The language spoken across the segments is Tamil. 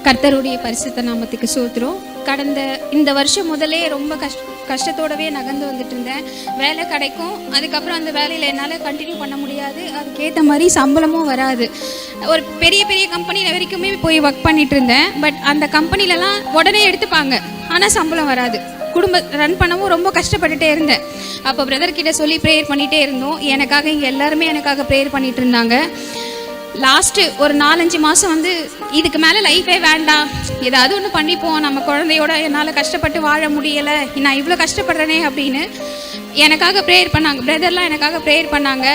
கர்த்தருடைய பரிசுத்த நாமத்துக்கு சோத்திரம். கடந்த இந்த வருஷம் முதலே ரொம்ப கஷ்டத்தோடவே நகர்ந்து வந்துட்டு இருந்தேன். வேலை கிடைக்கும், அதுக்கப்புறம் அந்த வேலையில் என்னால் கண்டினியூ பண்ண முடியாது, அதுக்கேற்ற மாதிரி சம்பளமும் வராது. ஒரு பெரிய பெரிய கம்பெனியில் வரைக்குமே போய் ஒர்க் பண்ணிட்டு இருந்தேன். பட் அந்த கம்பெனிலலாம் உடனே எடுத்துப்பாங்க, ஆனால் சம்பளம் வராது. குடும்பம் ரன் பண்ணவும் ரொம்ப கஷ்டப்பட்டுட்டே இருந்தேன். அப்போ பிரதர்கிட்ட சொல்லி ப்ரேயர் பண்ணிகிட்டே இருந்தோம். எனக்காக இங்கே எல்லாருமே எனக்காக ப்ரேயர் பண்ணிகிட்டு இருந்தாங்க. லாஸ்ட்டு ஒரு 4-5 மாதம் வந்து இதுக்கு மேலே லைஃபே வேண்டாம், ஏதாவது ஒன்று பண்ணிப்போம், நம்ம குழந்தையோட என்னால் கஷ்டப்பட்டு வாழ முடியலை, நான் இவ்வளோ கஷ்டப்படுறேனே அப்படின்னு எனக்காக ப்ரேயர் பண்ணாங்க. பிரதர்லாம் எனக்காக ப்ரேயர் பண்ணாங்க.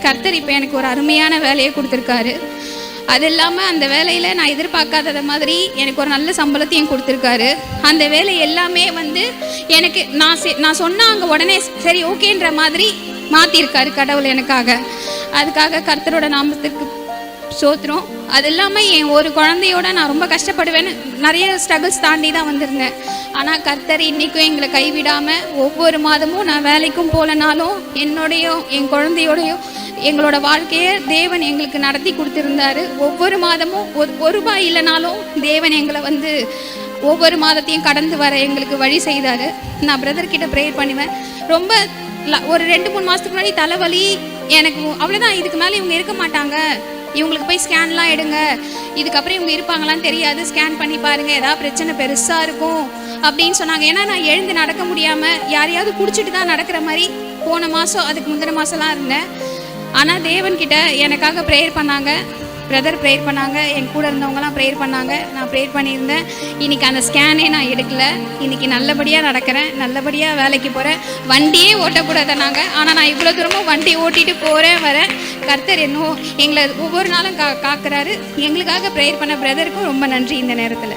கர்த்தர் இப்போ எனக்கு ஒரு அருமையான வேலையை கொடுத்துருக்காரு. அது இல்லாமல் அந்த வேலையில் நான் எதிர்பார்க்காதது மாதிரி எனக்கு ஒரு நல்ல சம்பளத்தையும் கொடுத்துருக்காரு. அந்த வேலை எல்லாமே வந்து எனக்கு நான் சொன்னால் அங்கே உடனே சரி ஓகேன்ற மாதிரி மாற்றிருக்காரு கடவுள் எனக்காக. அதுக்காக கர்த்தரோட நாமத்துக்கு சோத்திரம். அது இல்லாமல் என் ஒரு குழந்தையோட நான் ரொம்ப கஷ்டப்படுவேன்னு நிறைய ஸ்ட்ரகிள்ஸ் தாண்டி தான் வந்திருந்தேன். ஆனால் கர்த்தர் இன்றைக்கும் எங்களை கைவிடாமல் ஒவ்வொரு மாதமும் நான் வேலைக்கும் போகலனாலும் என்னோடையும் என் குழந்தையோடையும் எங்களோட வாழ்க்கையை தேவன் எங்களுக்கு நடத்தி கொடுத்துருந்தாரு. ஒவ்வொரு மாதமும் ஒரு ரூபாய் இல்லைனாலும் தேவன் எங்களை வந்து ஒவ்வொரு மாதத்தையும் கடந்து வர எங்களுக்கு வழி செய்தார். நான் பிரதர்கிட்ட ப்ரேயர் பண்ணுவேன். ரொம்ப ஒரு 2-3 மாதத்துக்கு முன்னாடி தலைவலி எனக்கு, அவ்வளோதான், இதுக்கு மேலே இவங்க இருக்க மாட்டாங்க, இவங்களுக்கு போய் ஸ்கேன்லாம் எடுங்க, இதுக்கப்புறம் இவங்க இருப்பாங்களான்னு தெரியாது, ஸ்கேன் பண்ணி பாருங்கள், ஏதாவது பிரச்சனை பெருசாக இருக்கும் அப்படின்னு சொன்னாங்க. ஏன்னா நான் எழுந்து நடக்க முடியாமல் யாரையாவது குடிச்சிட்டு தான் நடக்கிற மாதிரி போன மாதம் அதுக்கு முந்தின மாதம்லாம் இருந்தேன். ஆனால் தேவன்கிட்ட எனக்காக ப்ரேயர் பண்ணாங்க, பிரதர் ப்ரேயர் பண்ணாங்க, என் கூட இருந்தவங்கலாம் ப்ரேயர் பண்ணாங்க, நான் ப்ரேயர் பண்ணியிருந்தேன். இன்றைக்கி அந்த ஸ்கேனே நான் எடுக்கலை. இன்றைக்கி நல்லபடியாக நடக்கிறேன், நல்லபடியாக வேலைக்கு போகிறேன். வண்டியே ஓட்டக்கூடாது நாங்கள், ஆனால் நான் இவ்வளோ தூரமும் வண்டி ஓட்டிகிட்டு போகிறேன் வரேன். கர்த்தர் இன்னும் எங்களை ஒவ்வொரு நாளும் காக்குறாரு. எங்களுக்காக ப்ரேயர் பண்ண பிரதருக்கும் ரொம்ப நன்றி இந்த நேரத்தில்.